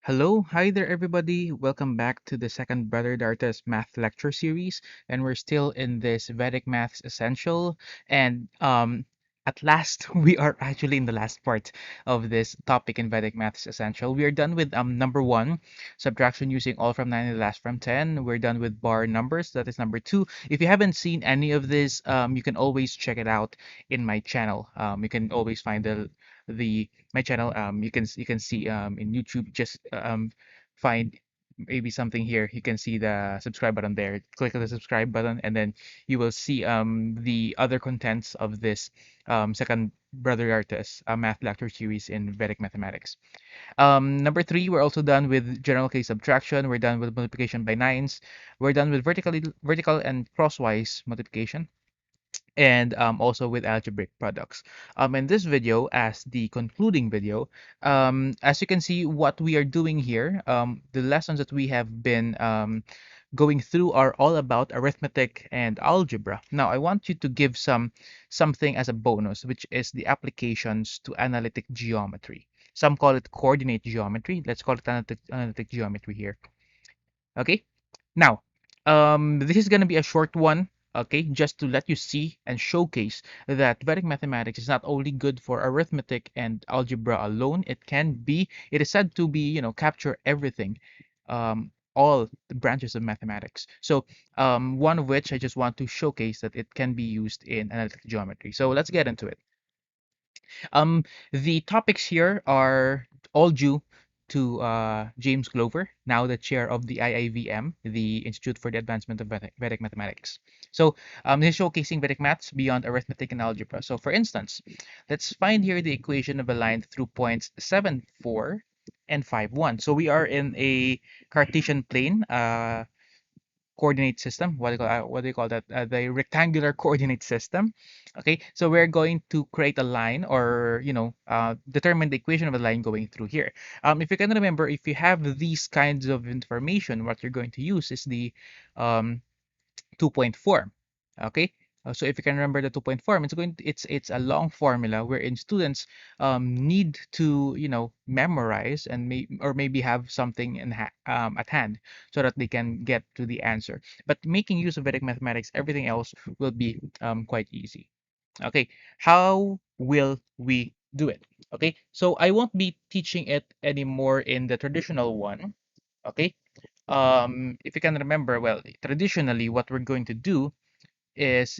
Hi there, everybody. Welcome back to the second Brother Dartez Math Lecture Series, and we're still in this Vedic Maths Essential. And at last, we are actually in the last part of this topic in Vedic Maths Essential. We are done with number one, subtraction using all from 9 and the last from 10. We're done with bar numbers. That is number two. If you haven't seen any of this, you can always check it out in my channel. You can always find the my channel. You can see in YouTube. Just find maybe something here. You can see the subscribe button there. Click on the subscribe button, and then you will see the other contents of this second Brother Artes math lecture series in Vedic mathematics. Number three, we're also done with general case subtraction. We're done with multiplication by nines. We're done with vertical and crosswise multiplication, and also with algebraic products. In this video, as the concluding video, as you can see, what we are doing here, the lessons that we have been going through are all about arithmetic and algebra. Now, I want you to give something as a bonus, which is the applications to analytic geometry. Some call it coordinate geometry. Let's call it analytic geometry here. Okay. Now, this is going to be a short one, okay, just to let you see and showcase that Vedic mathematics is not only good for arithmetic and algebra alone. It is said to be, capture everything, all the branches of mathematics. So, one of which I just want to showcase that it can be used in analytic geometry. So let's get into it. Um, the topics here are all due to James Glover, now the chair of the IIVM, the Institute for the Advancement of Vedic Mathematics. So this is showcasing Vedic maths beyond arithmetic and algebra. So for instance, let's find here the equation of a line through points 7, 4, and 5, 1. So we are in a Cartesian plane. Coordinate system. What do you call that? The rectangular coordinate system. Okay, so we're going to create a line, or determine the equation of a line going through here. If you can remember, if you have these kinds of information, what you're going to use is the um, 2-point form. Okay. So if you can remember the 2-point form, it's a long formula wherein students need to memorize and maybe have something at hand so that they can get to the answer. But making use of Vedic mathematics, everything else will be quite easy. Okay, how will we do it? Okay, so I won't be teaching it anymore in the traditional one. Okay, if you can remember, well, traditionally, what we're going to do is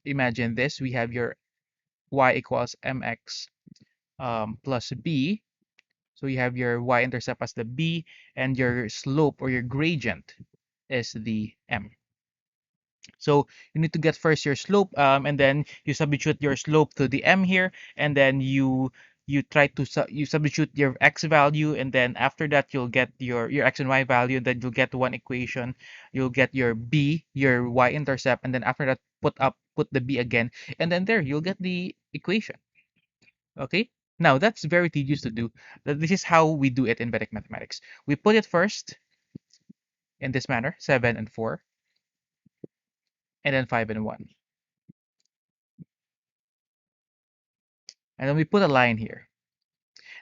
imagine this. We have your y equals mx plus b. So you have your y-intercept as the b, and your slope or your gradient is the m. So you need to get first your slope, and then you substitute your slope to the m here, and then you try to you substitute your x value, and then after that you'll get your x and y value. Then you'll get one equation. You'll get your b, your y-intercept, and then after that put the b again, and then there you'll get the equation. Okay. Now that's very tedious to do. This is how we do it in Vedic mathematics. We put it first in this manner: 7 and 4, and then 5 and 1. And then we put a line here.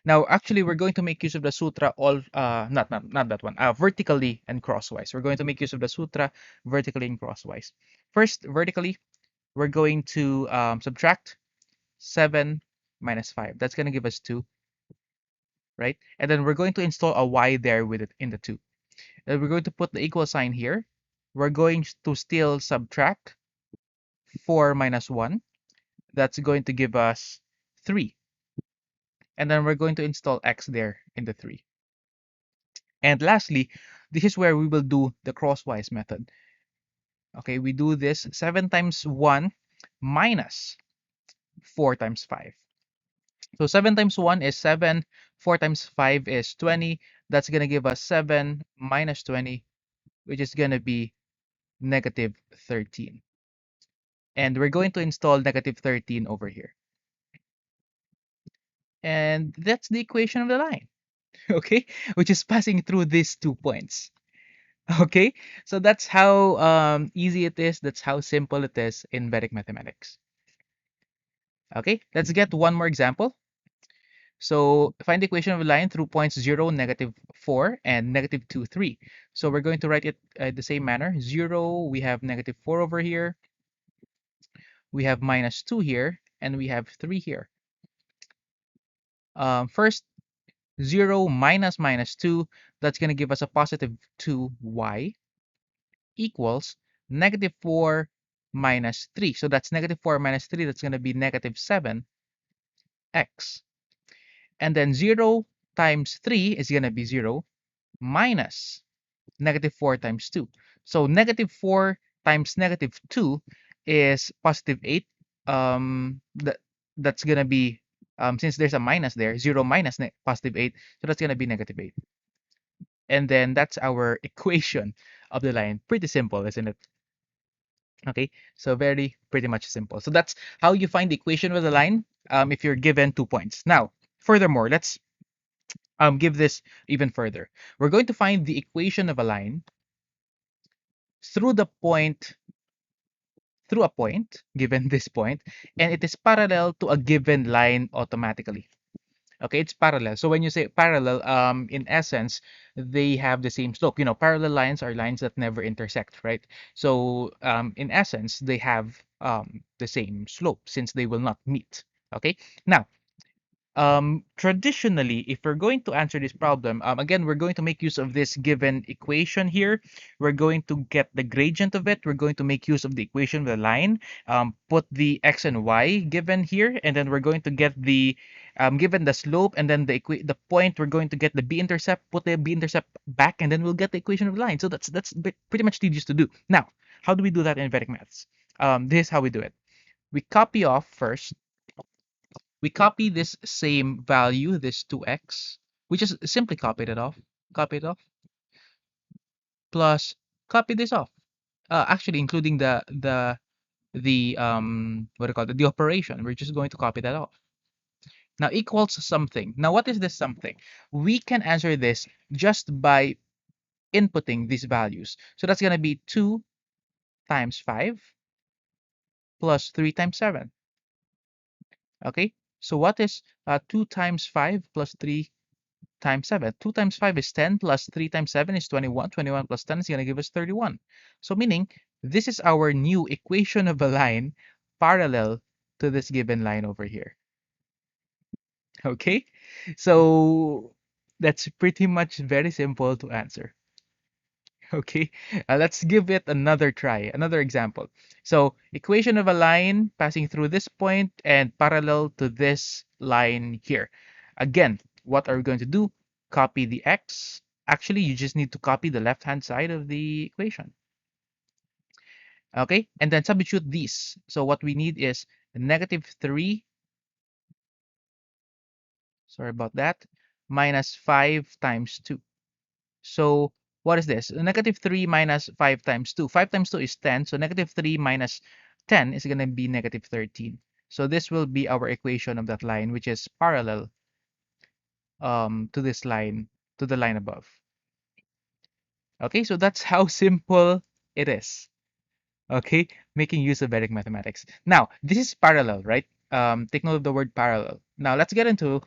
Now, actually, we're going to make use of the sutra all, not that one, vertically and crosswise. We're going to make use of the sutra vertically and crosswise. First, vertically, we're going to subtract 7 minus 5. That's going to give us 2, right? And then we're going to install a y there with it in the 2. And we're going to put the equal sign here. We're going to still subtract 4 minus 1. That's going to give us 3. And then we're going to install x there in the 3. And lastly, this is where we will do the crosswise method. Okay, we do this 7 times 1 minus 4 times 5. So 7 times 1 is 7, 4 times 5 is 20. That's going to give us 7 minus 20, which is going to be negative 13. And we're going to install negative 13 over here. And that's the equation of the line, okay, which is passing through these 2 points. Okay, so that's how easy it is. That's how simple it is in Vedic mathematics. Okay, let's get one more example. So find the equation of a line through points 0, -4, and -2, 3. So we're going to write it the same manner. 0, we have -4 over here, we have -2 here, and we have 3 here. First, 0 minus -2, that's going to give us a positive 2y equals -4 minus 3. So that's -4 minus 3, that's going to be -7x. And then 0 times 3 is going to be 0 minus -4 times 2. So -4 times -2 is positive 8. That's going to be, since there's a minus there, 0 minus positive 8. So that's going to be -8. And then that's our equation of the line. Pretty simple, isn't it? Okay, so very pretty much simple. So that's how you find the equation of the line if you're given 2 points. Now, furthermore, let's give this even further. We're going to find the equation of a line through the point, through a point, given this point, and it is parallel to a given line automatically. Okay, it's parallel. So when you say parallel, in essence, they have the same slope. You know, parallel lines are lines that never intersect, right? So in essence, they have the same slope since they will not meet. Okay, now traditionally, if we're going to answer this problem, again, we're going to make use of this given equation here. We're going to get the gradient of it. We're going to make use of the equation of the line, put the x and y given here, and then we're going to get the, given the slope, and then the point, we're going to get the b-intercept, put the b-intercept back, and then we'll get the equation of the line. So that's pretty much tedious to do. Now, how do we do that in Vedic Maths? This is how we do it. We copy off first. We copy this same value, this 2x, we just simply copy it off, plus copy this off. Actually, including the what do you call it, the operation. We're just going to copy that off. Now equals something. Now what is this something? We can answer this just by inputting these values. So that's going to be 2 times 5 plus 3 times 7. Okay, so what is 2 times 5 plus 3 times 7. 2 times 5 is 10 plus 3 times 7 is 21. 21 plus 10 is going to give us 31. So meaning this is our new equation of a line parallel to this given line over here. Okay, so that's pretty much very simple to answer. Okay, let's give it another try, another example. So equation of a line passing through this point and parallel to this line here. Again, what are we going to do? Copy the x. Actually, you just need to copy the left-hand side of the equation. Okay, and then substitute these. So what we need is -3, sorry about that, minus 5 times 2. So what is this? -3 minus 5 times 2. 5 times 2 is 10. So -3 minus 10 is going to be -13. So this will be our equation of that line, which is parallel to this line, to the line above. Okay, so that's how simple it is. Okay, making use of Vedic mathematics. Now, this is parallel, right? Take note of the word parallel. Now, let's get into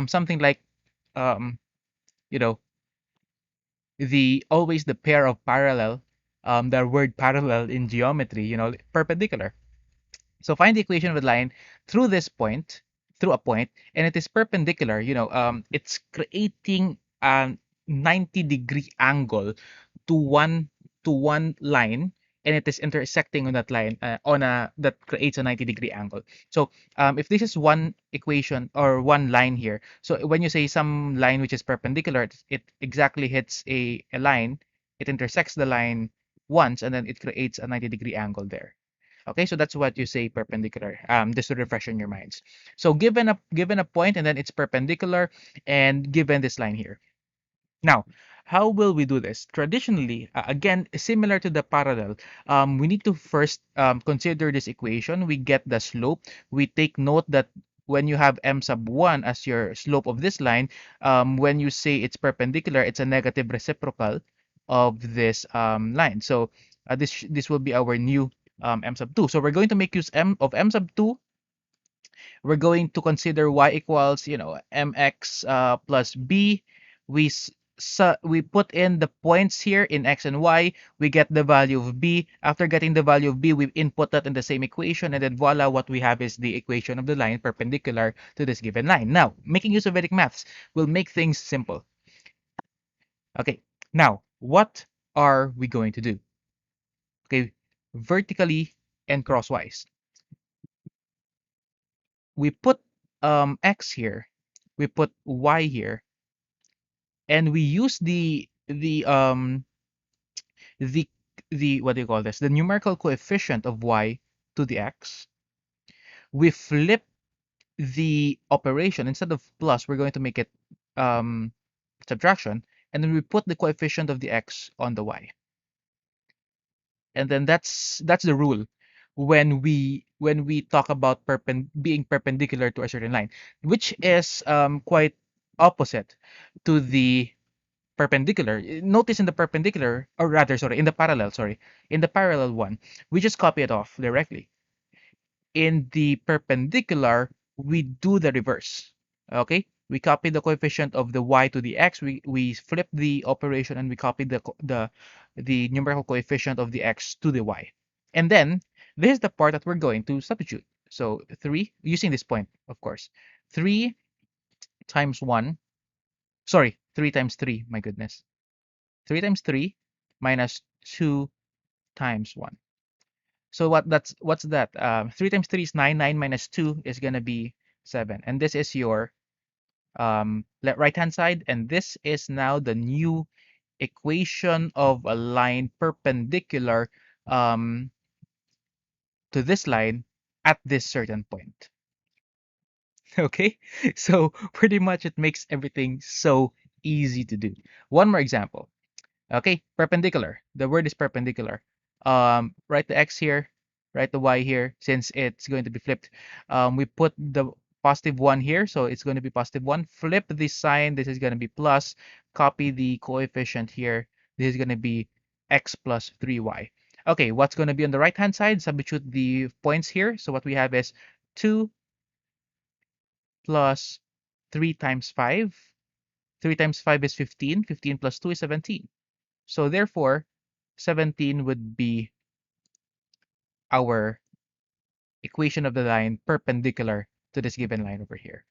something like, um, you know, always the pair of parallel, the word parallel in geometry, perpendicular. So find the equation of a line through this point, through a point, and it is perpendicular. It's creating a 90-degree angle to one line, and it is intersecting on that line that creates a 90-degree angle. So if this is one equation or one line here, so when you say some line which is perpendicular, it exactly hits a line, it intersects the line once, and then it creates a 90-degree angle there. Okay, so that's what you say perpendicular, just to refresh in your minds. So given a point, and then it's perpendicular, and given this line here. Now, how will we do this? Traditionally, again, similar to the parallel, we need to first consider this equation. We get the slope. We take note that when you have m sub 1 as your slope of this line, when you say it's perpendicular, it's a negative reciprocal of this line. So this will be our new m sub 2. So we're going to make use of m sub 2 we're going to consider y equals, mx plus b. We put in the points here in x and y. We get the value of b. After getting the value of b, we input that in the same equation, and then voila, what we have is the equation of the line perpendicular to this given line. Now, making use of Vedic maths will make things simple. Okay, now what are we going to do? Okay, vertically and crosswise. We put x here, we put y here, and we use the the what do you call this? The numerical coefficient of y to the x. We flip the operation. Instead of plus, we're going to make it subtraction, and then we put the coefficient of the x on the y. And then that's the rule when we talk about being perpendicular to a certain line, which is quite opposite to the perpendicular. Notice in the perpendicular, or rather, sorry, in the parallel one, we just copy it off directly. In the perpendicular, we do the reverse. Okay, we copy the coefficient of the y to the x. We flip the operation, and we copy the numerical coefficient of the x to the y. And then this is the part that we're going to substitute. So 3, using this point, of course. 3 times 1, sorry, 3 times 3, my goodness. 3 times 3 minus 2 times 1. So what's that? 3 times 3 is 9. 9 minus 2 is going to be 7. And this is your right-hand side. And this is now the new equation of a line perpendicular to this line at this certain point. Okay, so pretty much it makes everything so easy to do. One more example. Okay, perpendicular. The word is perpendicular. Write the x here, write the y here, since it's going to be flipped. We put the positive 1 here, so it's going to be positive 1. Flip the sign, this is going to be plus. Copy the coefficient here. This is going to be x plus 3y. Okay, what's going to be on the right-hand side? Substitute the points here. So what we have is 2 plus 3 times 5. 3 times 5 is 15. 15 plus 2 is 17. So therefore, 17 would be our equation of the line perpendicular to this given line over here.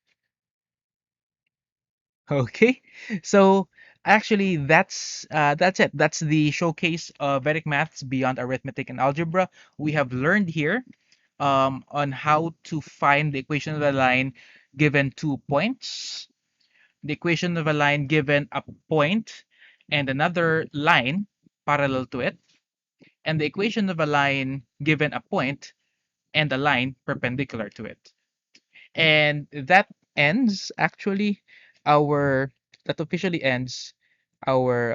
Okay, so actually that's it. That's the showcase of Vedic Maths beyond arithmetic and algebra. We have learned here on how to find the equation of the line given 2 points, the equation of a line given a point and another line parallel to it, and the equation of a line given a point and a line perpendicular to it. And ends actually our that officially ends our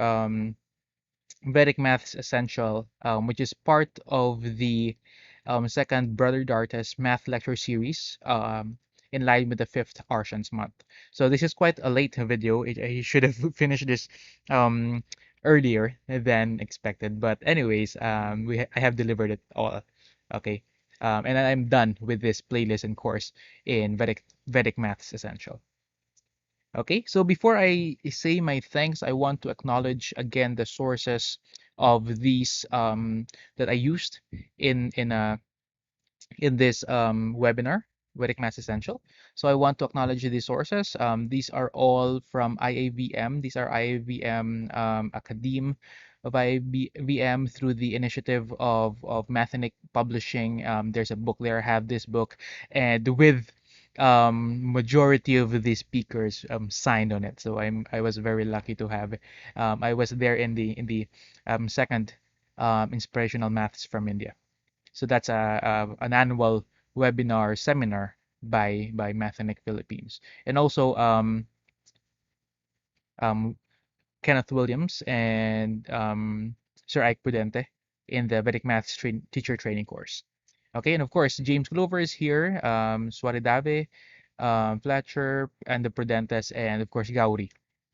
Vedic Maths Essential, which is part of the second Brother Dartez Math Lecture Series, in line with the 5th Artians Month. So this is quite a late video. I should have finished this earlier than expected. But anyways, I have delivered it all. Okay. And I'm done with this playlist and course in Vedic Maths Essential. Okay, so before I say my thanks, I want to acknowledge again the sources of these that I used in in uh, in this webinar, Vedic Maths Essential. So I want to acknowledge these sources. These are all from IAVM. These are IAVM Academe of IAVM through the initiative of Mathenic Publishing. There's a book there. I have this book, and with majority of the speakers signed on it. So I was very lucky to have. I was there in the second Inspirational Maths from India. So that's an annual webinar seminar by Mathenic Philippines, and also um, Kenneth Williams and Sir Ike Prudente in the Vedic Maths teacher training course. Okay, and of course James Glover is here, Suaridave, Fletcher, and the Prudentes, and of course Gauri.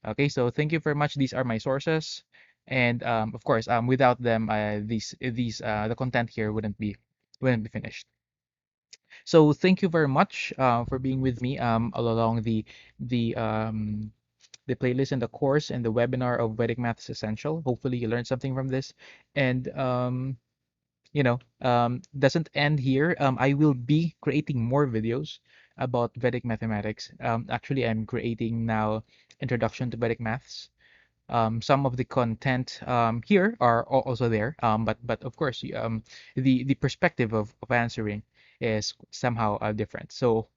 Okay, so thank you very much. These are my sources, and of course without them, the content here wouldn't be finished. So thank you very much for being with me all along the the playlist and the course and the webinar of Vedic Maths Essential. Hopefully you learned something from this. And doesn't end here. I will be creating more videos about Vedic mathematics. Actually, I'm creating now Introduction to Vedic Maths. Some of the content here are also there, but of course, the perspective of answering is somehow different. So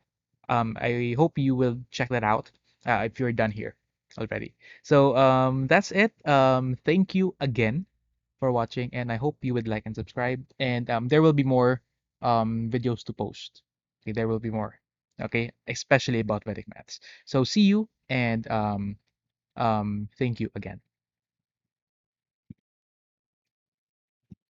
I hope you will check that out if you're done here already. So that's it. Thank you again for watching, and I hope you would like and subscribe. And there will be more videos to post. Okay, there will be more. Okay, especially about Vedic maths. So see you, and thank you again.